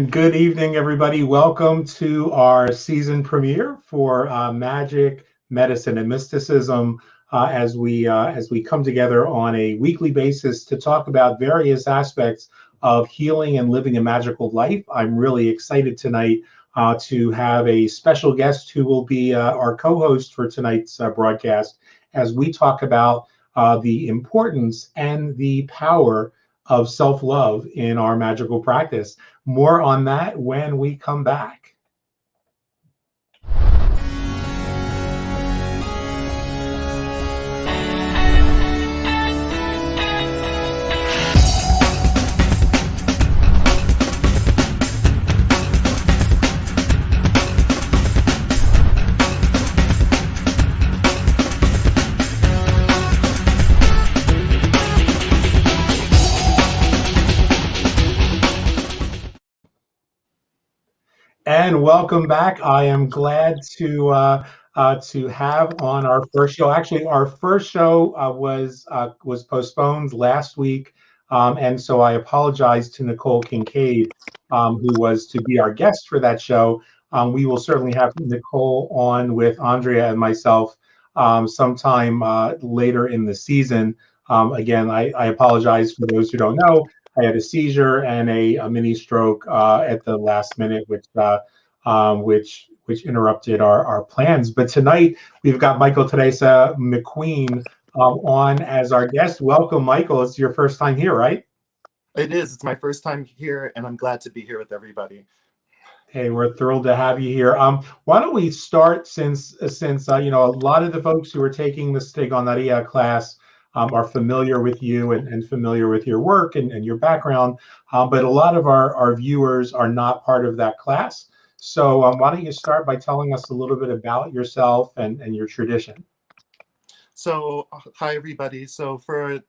And good evening, everybody. Welcome to our season premiere for Magic, Medicine, and Mysticism. As we come together on a weekly basis to talk about various aspects of healing and living a magical life. I'm really excited tonight to have a special guest who will be our co-host for tonight's broadcast as we talk about the importance and the power of self-love in our magical practice. More on that when we come back. And welcome back. I am glad to have on our first show. Actually, our first show was postponed last week, and so I apologize to Nicole Kincaid, who was to be our guest for that show. We will certainly have Nicole on with Andrea and myself sometime later in the season. Again, I apologize for those who don't know. I had a seizure and a mini stroke at the last minute, which interrupted our plans. But tonight we've got Thérèse McQueen on as our guest. Welcome, Michael. It's your first time here, right? It is. It's my first time here, and I'm glad to be here with everybody. Hey, we're thrilled to have you here. Why don't we start since you know, a lot of the folks who are taking the Stegonaria class are familiar with you and familiar with your work and your background, but a lot of our viewers are not part of that class. So why don't you start by telling us a little bit about yourself and your tradition? So, hi, everybody. So for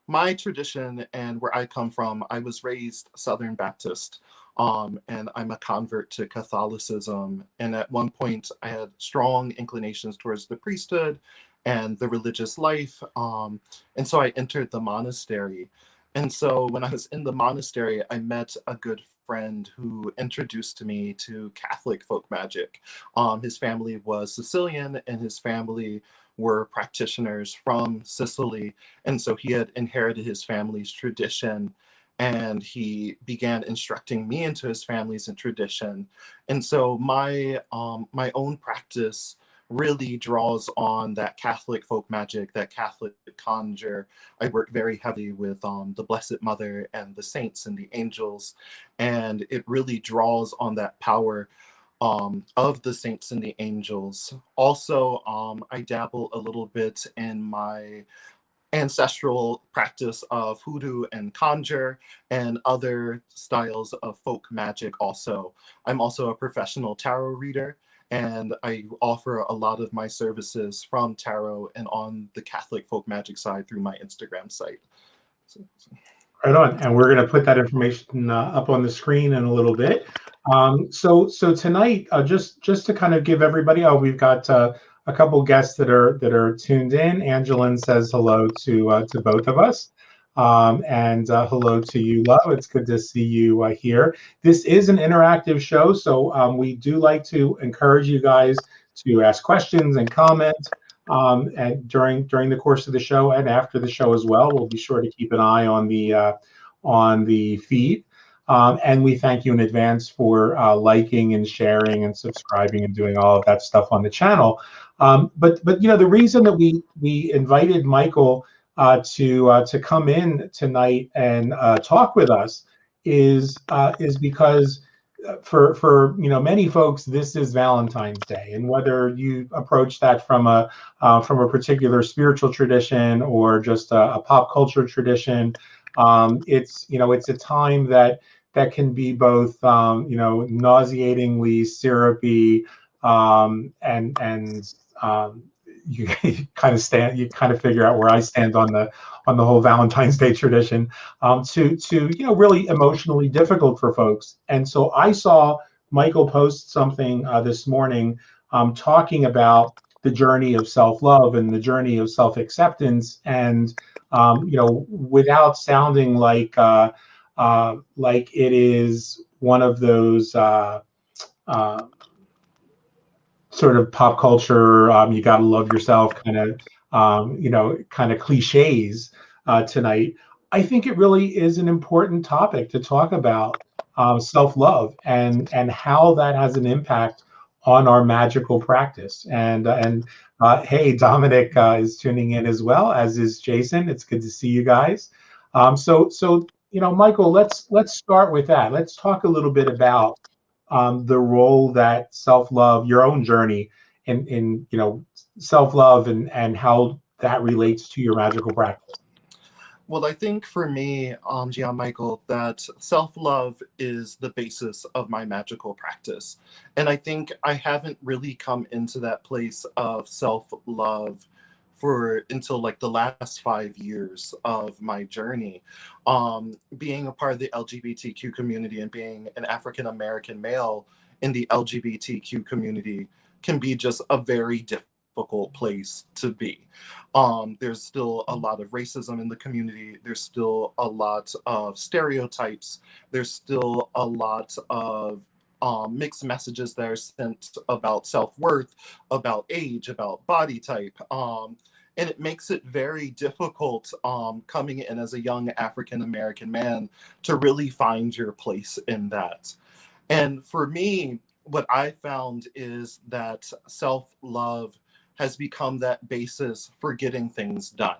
my tradition and where I come from, I was raised Southern Baptist, and I'm a convert to Catholicism. And at one point, I had strong inclinations towards the priesthood and the religious life. And so I entered the monastery. And so when I was in the monastery, I met a good friend who introduced me to Catholic folk magic. His family was Sicilian, and his family were practitioners from Sicily. And so he had inherited his family's tradition, and he began instructing me into his family's tradition. And so my own practice really draws on that Catholic folk magic, that Catholic conjure. I work very heavily with the Blessed Mother and the saints and the angels, and it really draws on that power of the saints and the angels. Also, I dabble a little bit in my ancestral practice of hoodoo and conjure and other styles of folk magic also. I'm also a professional tarot reader, and I offer a lot of my services from tarot and on the Catholic folk magic side through my Instagram site. Right on, and we're going to put that information up on the screen in a little bit. So tonight, just to kind of give everybody, we've got a couple guests that are tuned in. Angeline says hello to both of us, and hello to you, Love. It's good to see you here. This is an interactive show, so we do like to encourage you guys to ask questions and comment. And during the course of the show and after the show as well, we'll be sure to keep an eye on the feed. And we thank you in advance for liking and sharing and subscribing and doing all of that stuff on the channel. But you know, the reason that we invited Michael to come in tonight and talk with us is because for you know, many folks, this is Valentine's Day, and whether you approach that from a particular spiritual tradition or just a pop culture tradition, it's, you know, it's a time that can be both you know, nauseatingly syrupy, and you kind of figure out where I stand on the whole Valentine's Day tradition, to you know, really emotionally difficult for folks. And so I saw Michael post something this morning talking about the journey of self-love and the journey of self-acceptance, and you know, without sounding like like it is one of those sort of pop culture, you got to love yourself kind of, kind of cliches tonight. I think it really is an important topic to talk about, self-love and how that has an impact on our magical practice. And hey, Dominic is tuning in as well, as is Jason. It's good to see you guys. So Michael, let's start with that. Let's talk a little bit about the role that self-love, your own journey in self-love and how that relates to your magical practice. Well, I think for me, Gianmichael, that self-love is the basis of my magical practice. And I think I haven't really come into that place of self-love for until like the last 5 years of my journey. Being a part of the LGBTQ community and being an African American male in the LGBTQ community can be just a very difficult place to be. There's still a lot of racism in the community. There's still a lot of stereotypes. There's still a lot of mixed messages that are sent about self-worth, about age, about body type. And it makes it very difficult coming in as a young African-American man to really find your place in that. And for me, what I found is that self-love has become that basis for getting things done.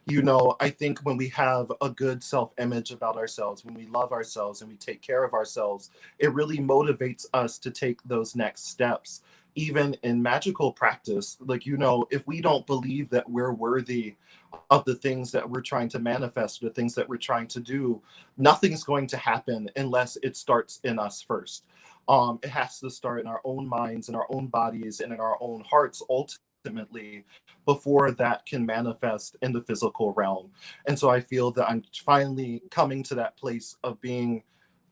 I think when we have a good self-image about ourselves, when we love ourselves and we take care of ourselves, it really motivates us to take those next steps. Even in magical practice, if we don't believe that we're worthy of the things that we're trying to manifest, the things that we're trying to do, nothing's going to happen unless it starts in us first. It has to start in our own minds, in our own bodies, and in our own hearts, ultimately, before that can manifest in the physical realm. And so I feel that I'm finally coming to that place of being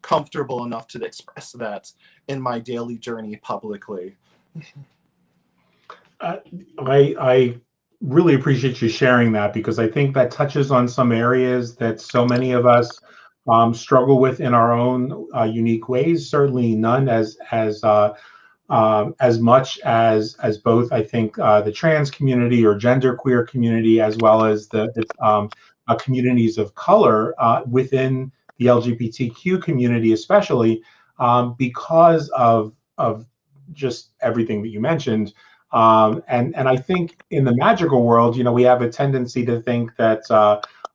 comfortable enough to express that in my daily journey publicly. I really appreciate you sharing that, because I think that touches on some areas that so many of us struggle with in our own unique ways. Certainly none as much as both, I think, the trans community or genderqueer community, as well as the communities of color within the LGBTQ community, especially because of just everything that you mentioned. And I think in the magical world, we have a tendency to think that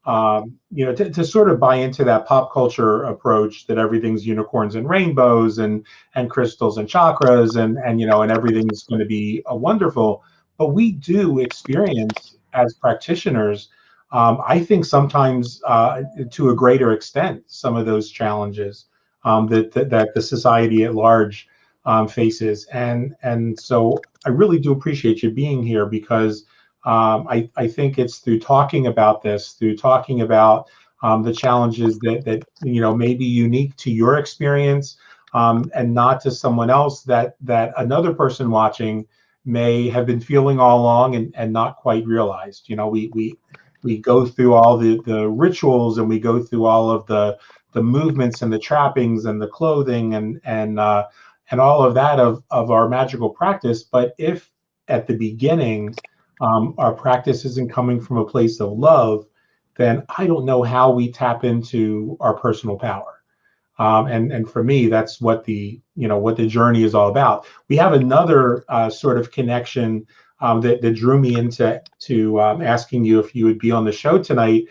to sort of buy into that pop culture approach that everything's unicorns and rainbows and crystals and chakras and everything's going to be wonderful. But we do experience as practitioners, I think sometimes to a greater extent, some of those challenges that the society at large faces. And so I really do appreciate you being here, because I think it's through talking about this, through talking about the challenges that may be unique to your experience and not to someone else, that another person watching may have been feeling all along and not quite realized. We go through all the rituals, and we go through all of the movements and the trappings and the clothing and all of that of our magical practice. But if at the beginning our practice isn't coming from a place of love, then I don't know how we tap into our personal power. And for me, that's what the journey is all about. We have another sort of connection that drew me into asking you if you would be on the show tonight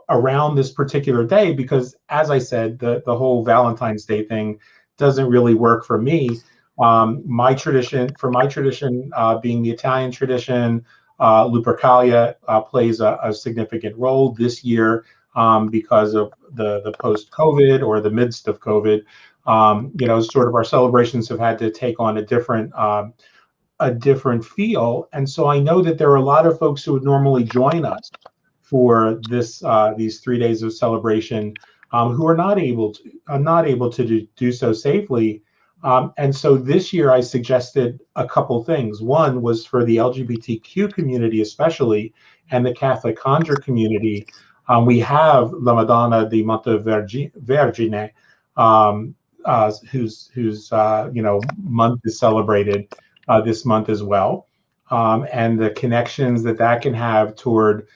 around this particular day, because, as I said, the whole Valentine's Day thing doesn't really work for me. My tradition, being the Italian tradition, Lupercalia plays a significant role this year because of the post-COVID or the midst of COVID. Sort of our celebrations have had to take on a different feel, and so I know that there are a lot of folks who would normally join us for these 3 days of celebration who are not able to do so safely. And so this year I suggested a couple things. One was for the LGBTQ community especially, and the Catholic Conjure community, We have La Madonna di Monte Vergine, whose month is celebrated this month as well, and the connections that that can have toward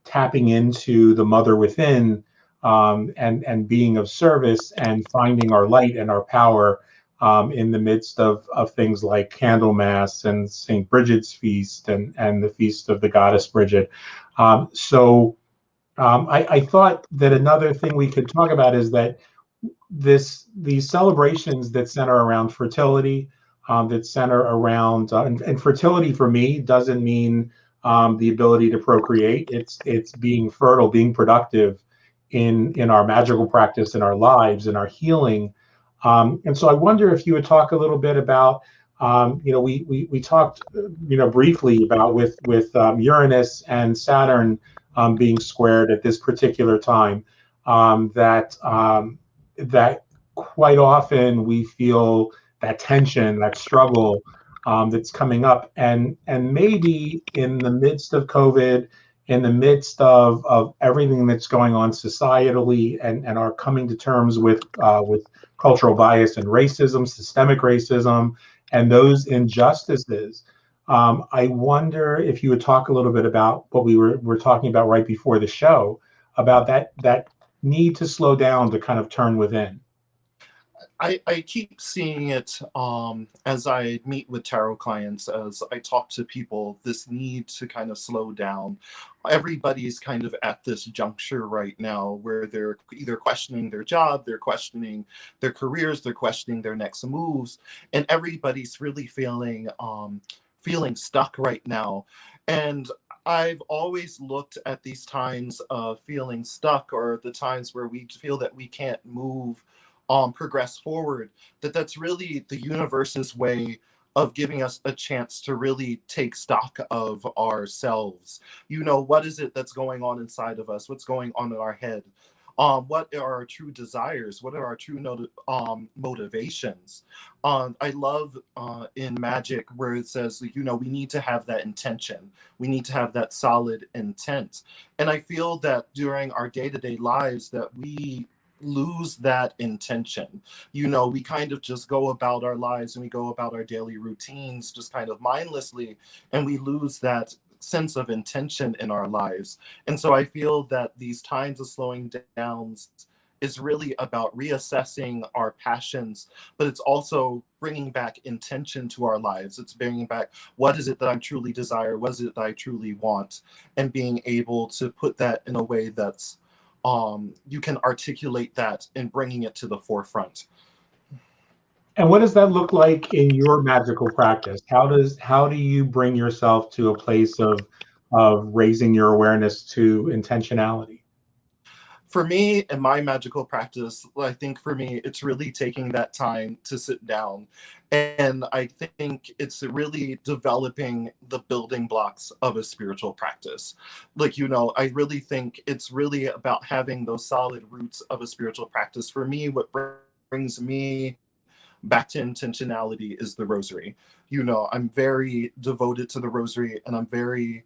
tapping into the mother within, and being of service and finding our light and our power in the midst of things like Candlemas and St. Bridget's Feast and the Feast of the Goddess Bridget. I thought that another thing we could talk about is that these celebrations that center around fertility, that center around and fertility for me doesn't mean the ability to procreate. It's being fertile, being productive in our magical practice, in our lives, in our healing. And so I wonder if you would talk a little bit about, we talked, briefly about with Uranus and Saturn being squared at this particular time, that quite often we feel that tension, that struggle that's coming up, and maybe in the midst of COVID, in the midst of everything that's going on societally, and our coming to terms with cultural bias and racism, systemic racism, and those injustices. I wonder if you would talk a little bit about what we were talking about right before the show, about that need to slow down, to kind of turn within. I keep seeing it as I meet with tarot clients, as I talk to people, this need to kind of slow down. Everybody's kind of at this juncture right now where they're either questioning their job, they're questioning their careers, they're questioning their next moves, and everybody's really feeling stuck right now. And I've always looked at these times of feeling stuck, or the times where we feel that we can't move, progress forward, that's really the universe's way of giving us a chance to really take stock of ourselves. What is it that's going on inside of us? What's going on in our head? What are our true desires? What are our true motivations? I love in Magick where it says, we need to have that intention. We need to have that solid intent. And I feel that during our day-to-day lives that we lose that intention. We kind of just go about our lives and we go about our daily routines just kind of mindlessly, and we lose that sense of intention in our lives. And so I feel that these times of slowing down is really about reassessing our passions, but it's also bringing back intention to our lives. It's bringing back, what is it that I truly desire? What is it that I truly want? And being able to put that in a way that's you can articulate that and bringing it to the forefront. And what does that look like in your magical practice? How do you bring yourself to a place of raising your awareness to intentionality? For me, in my magical practice, I think for me, it's really taking that time to sit down. And I think it's really developing the building blocks of a spiritual practice. I really think it's really about having those solid roots of a spiritual practice. For me, what brings me back to intentionality is the rosary. I'm very devoted to the rosary, and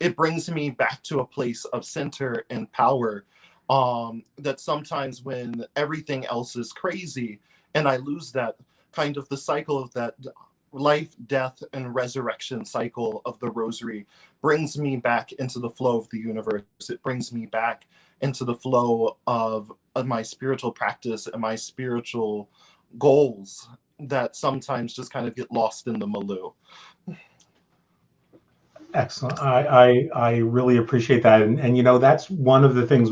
it brings me back to a place of center and power, that sometimes when everything else is crazy and I lose that, kind of the cycle of that life, death, and resurrection cycle of the rosary brings me back into the flow of the universe. It brings me back into the flow of my spiritual practice and my spiritual goals that sometimes just kind of get lost in the milieu. Excellent. I really appreciate that. And that's one of the things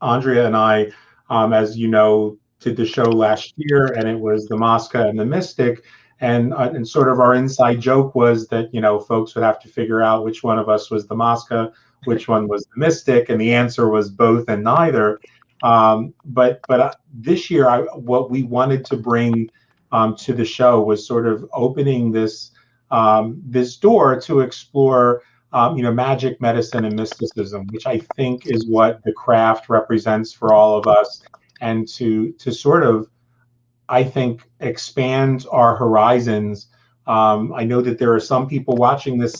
Andrea and I, as you know, did the show last year, and it was the Masca and the Mystic. And sort of our inside joke was that, folks would have to figure out which one of us was the Masca, which one was the Mystic. And the answer was both and neither. But this year, what we wanted to bring to the show was sort of opening this door to explore, magic, medicine, and mysticism, which I think is what the craft represents for all of us, and to sort of, I think, expand our horizons I know that there are some people watching this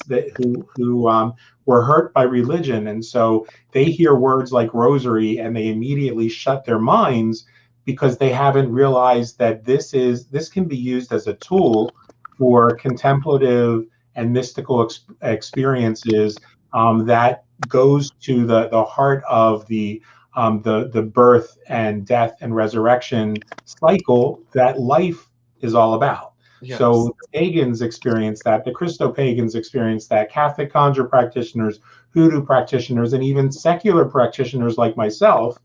who were hurt by religion, and so they hear words like rosary and they immediately shut their minds because they haven't realized that this can be used as a tool for contemplative and mystical experiences that goes to the heart of the birth and death and resurrection cycle that life is all about. Yes. So the pagans experience that, the Christo-pagans experience that, Catholic conjure practitioners, hoodoo practitioners, and even secular practitioners like myself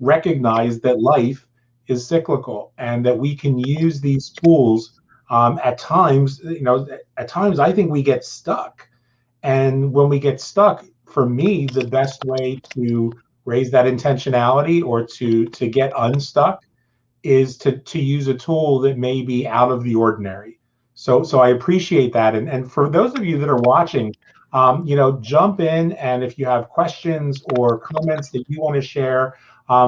recognize that life is cyclical and that we can use these tools at times. At times I think we get stuck, and when we get stuck, for me, the best way to raise that intentionality or to get unstuck is to use a tool that may be out of the ordinary. So I appreciate that. And for those of you that are watching, jump in, and if you have questions or comments that you want to share,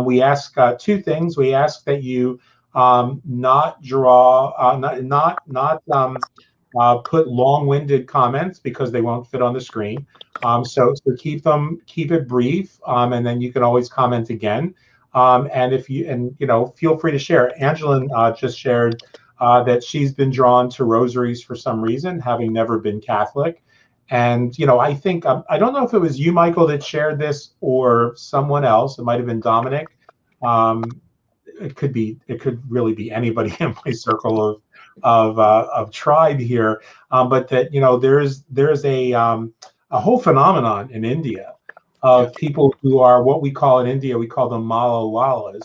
we ask two things. We ask that you not draw, not put long-winded comments because they won't fit on the screen. So keep it brief, and then you can always comment again. Feel free to share. Angeline just shared that she's been drawn to rosaries for some reason, having never been Catholic. And I think I don't know if it was you, Michael, that shared this or someone else. It might have been Dominic. It could really be anybody in my circle of tribe here. But that there's a whole phenomenon in India of people who are what we call in India, we call them malawalas.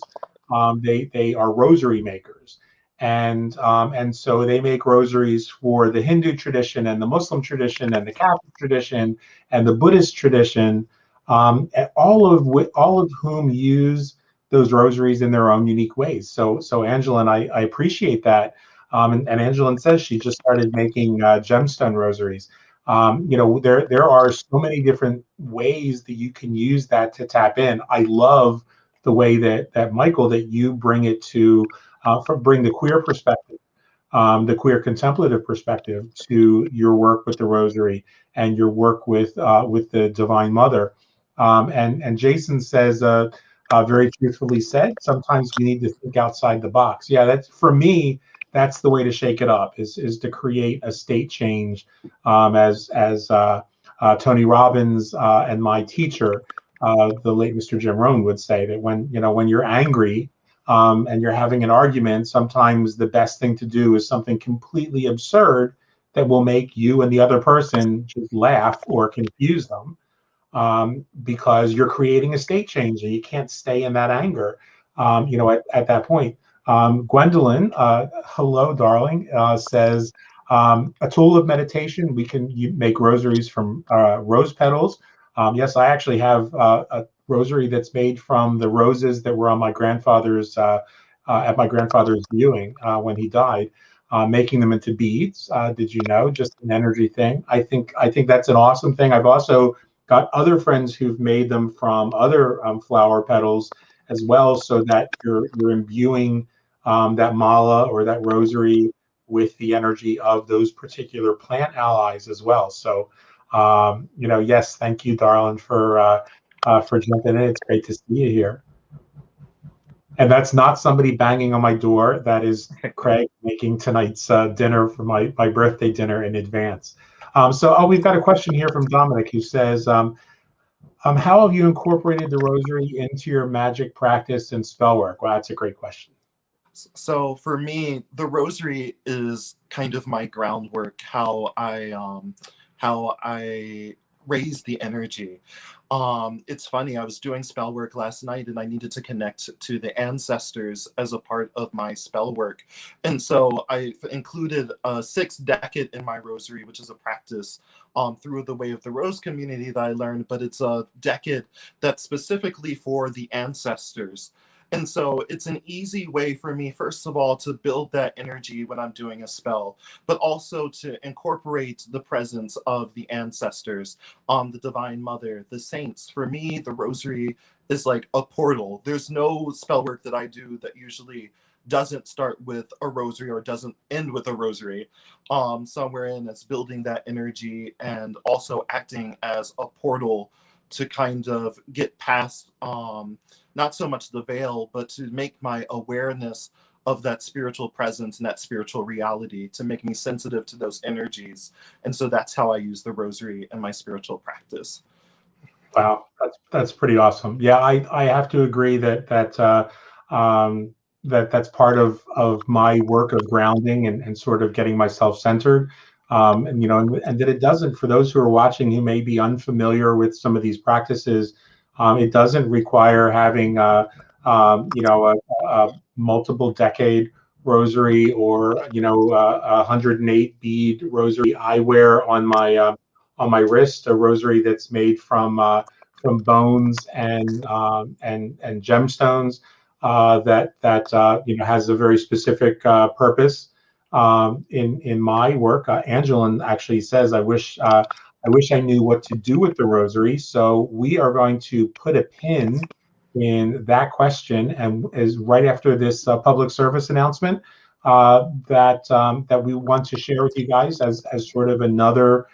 They are rosary makers, and so they make rosaries for the Hindu tradition and the Muslim tradition and the Catholic tradition and the Buddhist tradition, and all of whom use those rosaries in their own unique ways. So Angeline, I appreciate that. And Angeline says she just started making gemstone rosaries. There are so many different ways that you can use that to tap in. I love the way that Michael, that you bring it to bring the queer perspective, the queer contemplative perspective to your work with the rosary and your work with the Divine Mother. And Jason says, very truthfully said, sometimes we need to think outside the box. Yeah, that's for me. That's the way to shake it up, is to create a state change, as Tony Robbins and my teacher, the late Mr. Jim Rohn, would say that when you're angry and you're having an argument, sometimes the best thing to do is something completely absurd that will make you and the other person just laugh or confuse them, because you're creating a state change and you can't stay in that anger, at that point. Gwendolyn, hello, darling, says, a tool of meditation, you make rosaries from rose petals. Yes, I actually have a rosary that's made from the roses that were on my grandfather's, at my grandfather's viewing when he died, making them into beads. Did you know? Just an energy thing. I think that's an awesome thing. I've also got other friends who've made them from other flower petals as well, so that you're imbuing that mala or that rosary with the energy of those particular plant allies as well. So, yes, thank you, darling, for jumping in. It's great to see you here. And that's not somebody banging on my door. That is Craig making tonight's dinner for my birthday dinner in advance. We've got a question here from Dominic, who says, how have you incorporated the rosary into your magic practice and spell work? Well, that's a great question. So for me, the rosary is kind of my groundwork, how I raise the energy. It's funny, I was doing spell work last night and I needed to connect to the ancestors as a part of my spell work. And so I included a 6th decade in my rosary, which is a practice through the Way of the Rose community that I learned, but it's a decade that's specifically for the ancestors. And so it's an easy way for me, first of all, to build that energy when I'm doing a spell, but also to incorporate the presence of the ancestors, the Divine Mother, the saints. For me, the rosary is like a portal. There's no spell work that I do that usually doesn't start with a rosary or doesn't end with a rosary. Somewhere in it's building that energy and also acting as a portal to kind of get past not so much the veil, but to make my awareness of that spiritual presence and that spiritual reality, to make me sensitive to those energies. And so that's how I use the rosary in my spiritual practice. Wow, that's pretty awesome. Yeah, I have to agree that's part of my work of grounding and sort of getting myself centered. And and that it doesn't, for those who are watching who may be unfamiliar with some of these practices, it doesn't require having a multiple decade rosary or 108 bead rosary I wear on my wrist, a rosary that's made from bones and gemstones that has a very specific purpose. In my work, Angelin actually says, I wish I knew what to do with the rosary. So we are going to put a pin in that question, and is right after this public service announcement that we want to share with you guys as sort of another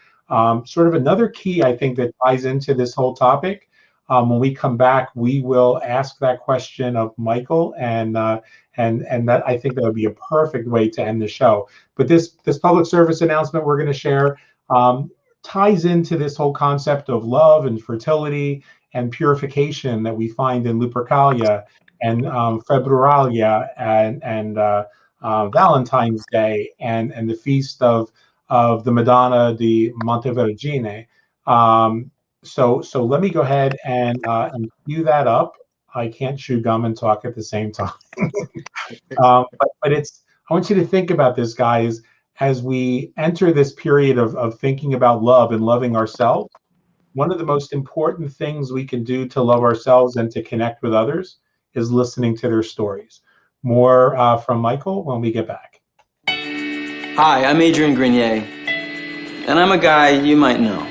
key, I think, that ties into this whole topic. When we come back, we will ask that question of Michael, and that, I think, that would be a perfect way to end the show. But this public service announcement we're going to share ties into this whole concept of love and fertility and purification that we find in Lupercalia and Februalia and Valentine's Day and the feast of the Madonna di Montevergine. So let me go ahead and cue that up. I can't chew gum and talk at the same time. But I want you to think about this, guys, as we enter this period of thinking about love and loving ourselves. One of the most important things we can do to love ourselves and to connect with others is listening to their stories. More from Michael when we get back. Hi, I'm Adrian Grenier, and I'm a guy you might know.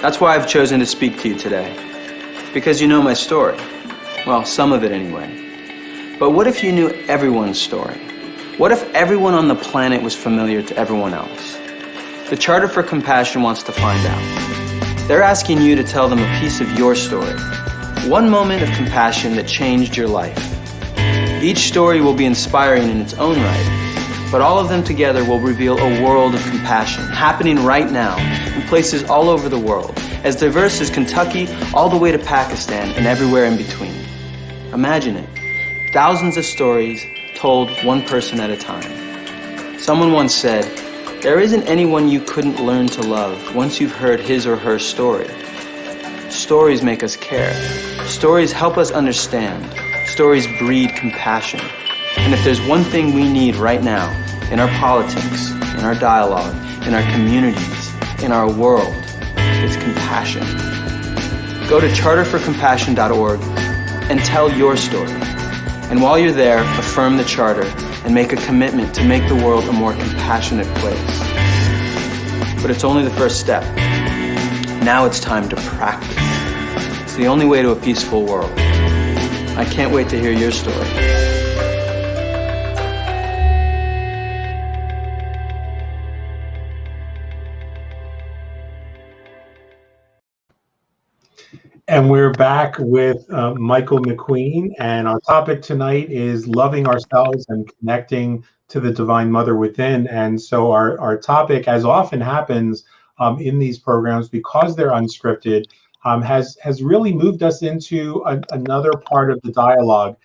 That's why I've chosen to speak to you today, because you know my story. Well, some of it anyway. But what if you knew everyone's story? What if everyone on the planet was familiar to everyone else? The Charter for Compassion wants to find out. They're asking you to tell them a piece of your story. One moment of compassion that changed your life. Each story will be inspiring in its own right, but all of them together will reveal a world of compassion happening right now in places all over the world, as diverse as Kentucky all the way to Pakistan and everywhere in between. Imagine it. Thousands of stories told one person at a time. Someone once said, there isn't anyone you couldn't learn to love once you've heard his or her story. Stories make us care. Stories help us understand. Stories breed compassion. And if there's one thing we need right now, in our politics, in our dialogue, in our communities, in our world, it's compassion. Go to charterforcompassion.org and tell your story. And while you're there, affirm the Charter and make a commitment to make the world a more compassionate place. But it's only the first step. Now it's time to practice. It's the only way to a peaceful world. I can't wait to hear your story. And we're back with Michael McQueen, and our topic tonight is loving ourselves and connecting to the Divine Mother within. And so our topic, as often happens in these programs, because they're unscripted, has really moved us into another part of the dialogue.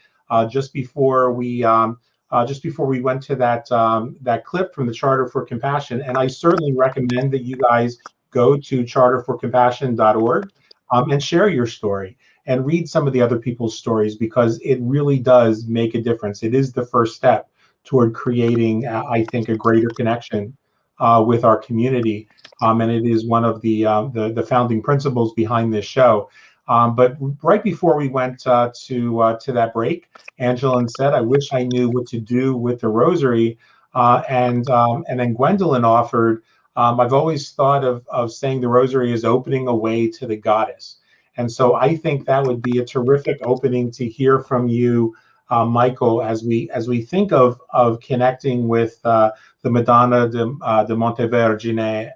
Just before we went to that clip from the Charter for Compassion, and I certainly recommend that you guys go to charterforcompassion.org. And share your story and read some of the other people's stories, because it really does make a difference. It is the first step toward creating, I think, a greater connection with our community. And it is one of the founding principles behind this show. But right before we went to that break, Angelin said, I wish I knew what to do with the rosary. And then Gwendolyn offered, I've always thought of saying the rosary is opening a way to the goddess. And so I think that would be a terrific opening to hear from you, Michael, as we think of connecting with the Madonna de Montevergine,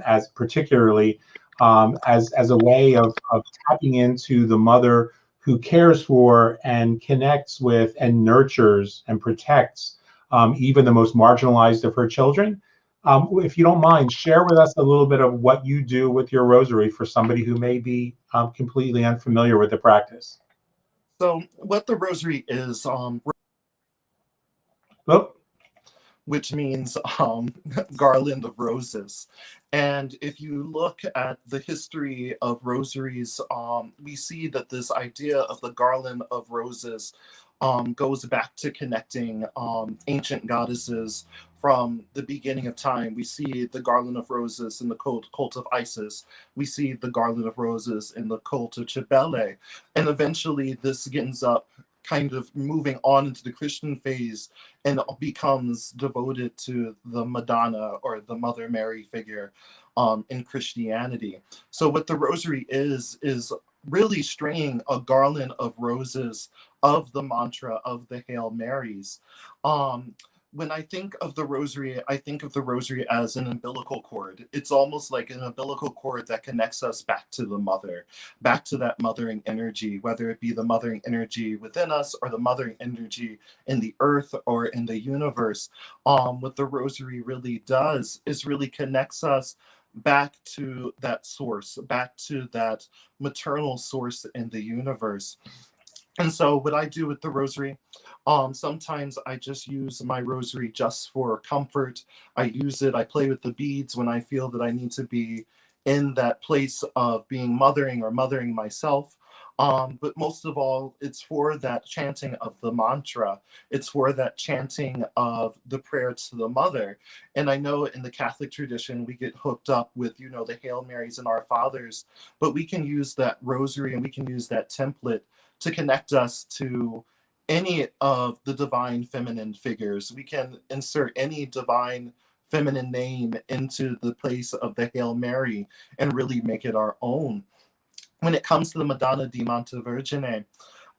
as particularly as a way of tapping into the mother who cares for and connects with and nurtures and protects even the most marginalized of her children. If you don't mind, share with us a little bit of what you do with your rosary for somebody who may be completely unfamiliar with the practice. So what the rosary is, which means garland of roses. And if you look at the history of rosaries, we see that this idea of the garland of roses goes back to connecting ancient goddesses from the beginning of time. We see the garland of roses in the cult of Isis. We see the garland of roses in the cult of Cybele. And eventually this ends up kind of moving on into the Christian phase and becomes devoted to the Madonna or the Mother Mary figure in Christianity. So what the rosary is really stringing a garland of roses of the mantra of the Hail Marys. When I think of the rosary, I think of the rosary as an umbilical cord. It's almost like an umbilical cord that connects us back to the mother, back to that mothering energy, whether it be the mothering energy within us or the mothering energy in the earth or in the universe. What the rosary really does is really connects us back to that source, back to that maternal source in the universe. And so what I do with the rosary, sometimes I just use my rosary just for comfort. I use it, I play with the beads when I feel that I need to be in that place of being mothering or mothering myself. But most of all, it's for that chanting of the mantra. It's for that chanting of the prayer to the mother. And I know in the Catholic tradition, we get hooked up with, you know, the Hail Marys and Our Fathers, but we can use that rosary and we can use that template to connect us to any of the divine feminine figures. We can insert any divine feminine name into the place of the Hail Mary and really make it our own. When it comes to the Madonna di Montevergine,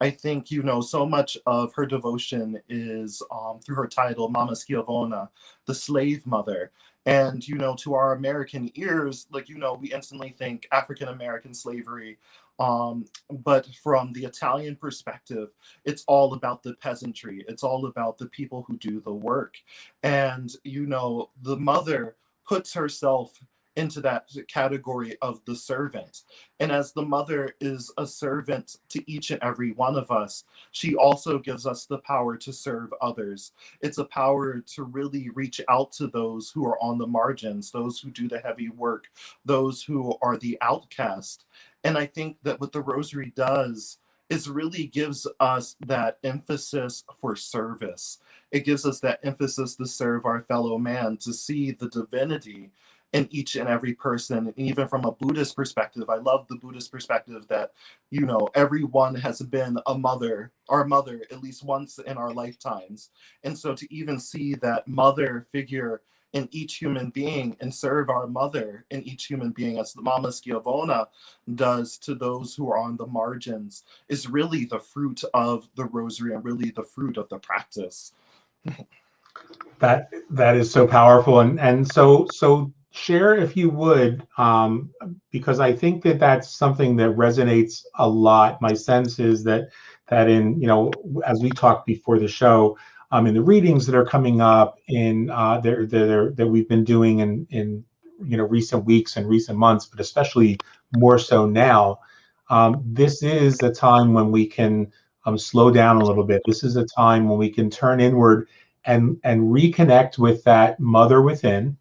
I think, you know, so much of her devotion is through her title, Mama Schiavona, the slave mother. And, you know, to our American ears, like, you know, we instantly think African-American slavery. But from the Italian perspective, it's all about the peasantry. It's all about the people who do the work. And, you know, the mother puts herself into that category of the servant. And as the mother is a servant to each and every one of us, she also gives us the power to serve others. It's a power to really reach out to those who are on the margins, those who do the heavy work, those who are the outcast. And I think that what the rosary does is really gives us that emphasis for service. It gives us that emphasis to serve our fellow man, to see the divinity in each and every person. And even from a Buddhist perspective, I love the Buddhist perspective that, you know, everyone has been a mother, our mother, at least once in our lifetimes. And so to even see that mother figure in each human being and serve our mother in each human being, as the Mama Schiavona does to those who are on the margins, is really the fruit of the rosary and really the fruit of the practice. That is so powerful, and so share, if you would, because I think that that's something that resonates a lot. My sense is that in, you know, as we talked before the show, in the readings that are coming up in that we've been doing in you know, recent weeks and recent months, but especially more so now, this is a time when we can slow down a little bit. This is a time when we can turn inward and reconnect with that mother within,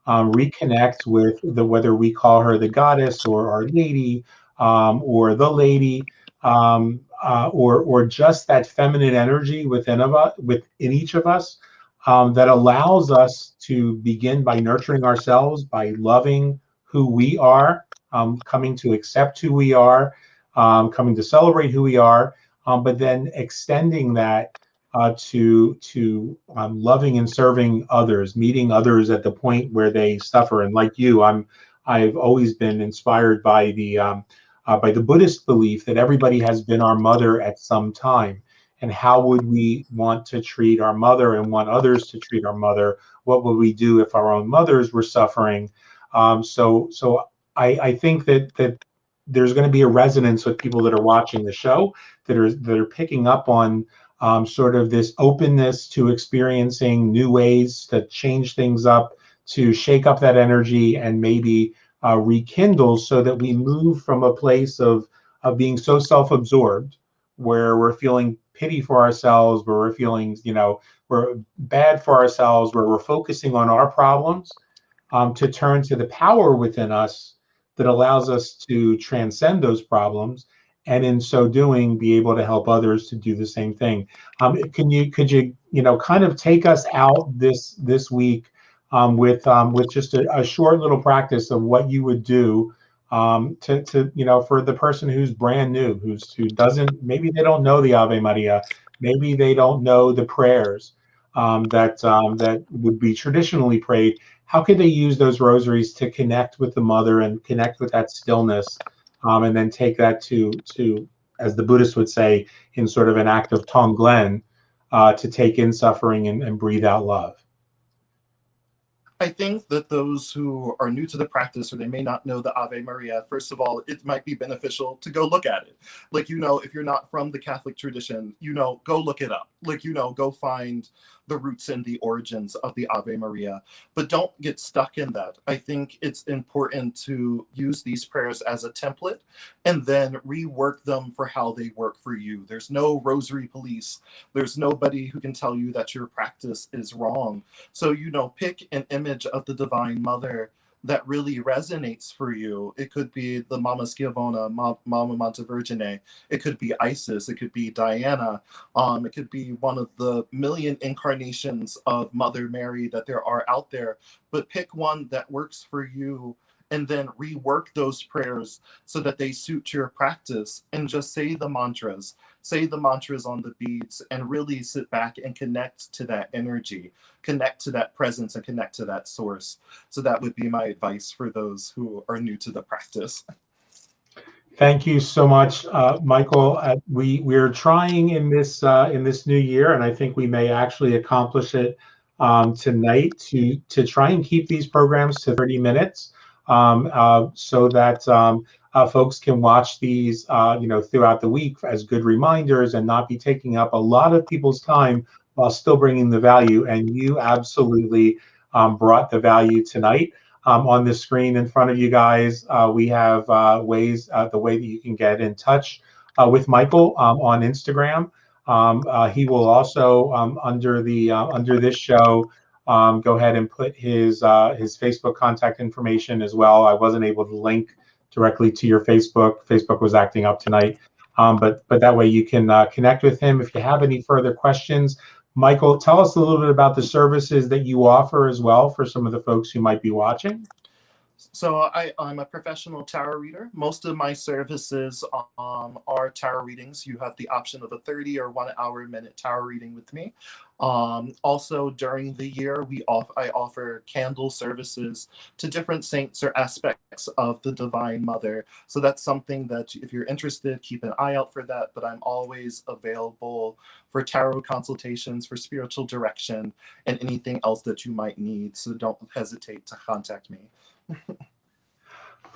reconnect with whether we call her the goddess or Our Lady, or the lady, or just that feminine energy within each of us, that allows us to begin by nurturing ourselves, by loving who we are, coming to accept who we are, coming to celebrate who we are, but then extending that to loving and serving others, meeting others at the point where they suffer. And like you, I've always been inspired by the Buddhist belief that everybody has been our mother at some time. and how would we want to treat our mother and want others to treat our mother? What would we do if our own mothers were suffering? So I think that there's going to be a resonance with people that are watching the show, that are picking up on sort of this openness to experiencing new ways to change things up, to shake up that energy and maybe rekindle, so that we move from a place of being so self-absorbed, where we're feeling pity for ourselves, where we're feeling, we're bad for ourselves, where we're focusing on our problems, to turn to the power within us that allows us to transcend those problems, and in so doing, be able to help others to do the same thing. Could you kind of take us out this week with just a short little practice of what you would do to for the person who's brand new, who doesn't, maybe they don't know the Ave Maria, maybe they don't know the prayers that would be traditionally prayed. How could they use those rosaries to connect with the mother and connect with that stillness, and then take that to, as the Buddhists would say, in sort of an act of Tonglen, to take in suffering and breathe out love? I think that those who are new to the practice, or they may not know the Ave Maria, first of all, it might be beneficial to go look at it. Like, if you're not from the Catholic tradition, go look it up. Like, go find the roots and the origins of the Ave Maria, but don't get stuck in that. I think it's important to use these prayers as a template and then rework them for how they work for you. There's no rosary police. There's nobody who can tell you that your practice is wrong. So, pick an image of the Divine Mother that really resonates for you. It could be the Mama Schiavona, Mama Montevergine. It could be Isis. It could be Diana. It could be one of the million incarnations of Mother Mary that there are out there. But pick one that works for you, and then rework those prayers so that they suit your practice, and just say the mantras. Say the mantras on the beads, and really sit back and connect to that energy, connect to that presence, and connect to that source. So that would be my advice for those who are new to the practice. Thank you so much, Michael. We're trying in this new year, and I think we may actually accomplish it tonight, to try and keep these programs to 30 minutes, so that folks can watch these throughout the week as good reminders, and not be taking up a lot of people's time while still bringing the value. And you absolutely brought the value tonight. On the screen in front of you guys, we have ways, the way that you can get in touch with Michael on Instagram. He will also, under this show, go ahead and put his Facebook contact information as well. I wasn't able to link directly to your Facebook. Facebook was acting up tonight, but that way you can connect with him if you have any further questions. Michael, tell us a little bit about the services that you offer as well for some of the folks who might be watching. So I'm a professional tarot reader. Most of my services are tarot readings. You have the option of a 30 or 1 hour minute tarot reading with me. Also, during the year, I offer candle services to different saints or aspects of the Divine Mother. So that's something that, if you're interested, keep an eye out for that. But I'm always available for tarot consultations, for spiritual direction, and anything else that you might need. So don't hesitate to contact me.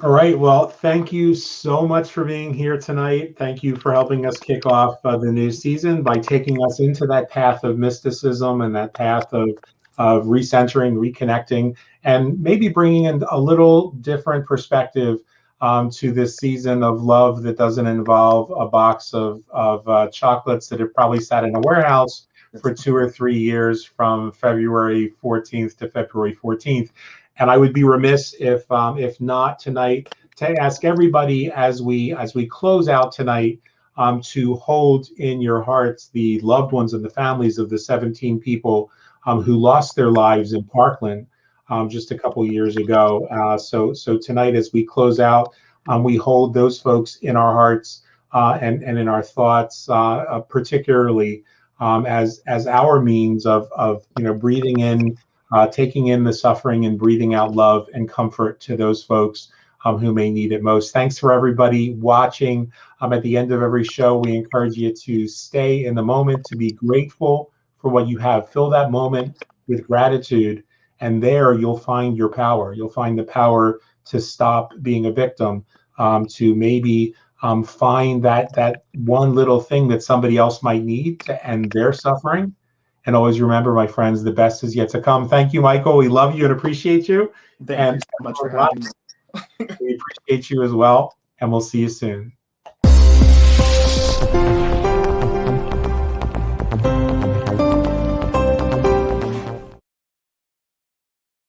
All right. Well, thank you so much for being here tonight. Thank you for helping us kick off the new season by taking us into that path of mysticism and that path of recentering, reconnecting, and maybe bringing in a little different perspective to this season of love that doesn't involve a box of chocolates that have probably sat in a warehouse for 2 or 3 years, from February 14th to February 14th. And I would be remiss if not tonight, to ask everybody as we close out tonight, to hold in your hearts the loved ones and the families of the 17 people who lost their lives in Parkland just a couple years ago. So tonight, as we close out, we hold those folks in our hearts and in our thoughts, particularly as our means of breathing in. Taking in the suffering and breathing out love and comfort to those folks who may need it most. Thanks for everybody watching. At the end of every show, we encourage you to stay in the moment, to be grateful for what you have. Fill that moment with gratitude, and there you'll find your power. You'll find the power to stop being a victim, to maybe find that one little thing that somebody else might need to end their suffering. And always remember, my friends, the best is yet to come. Thank you, Michael. We love you and appreciate you. Thank you so much for having me. We appreciate you as well, and we'll see you soon.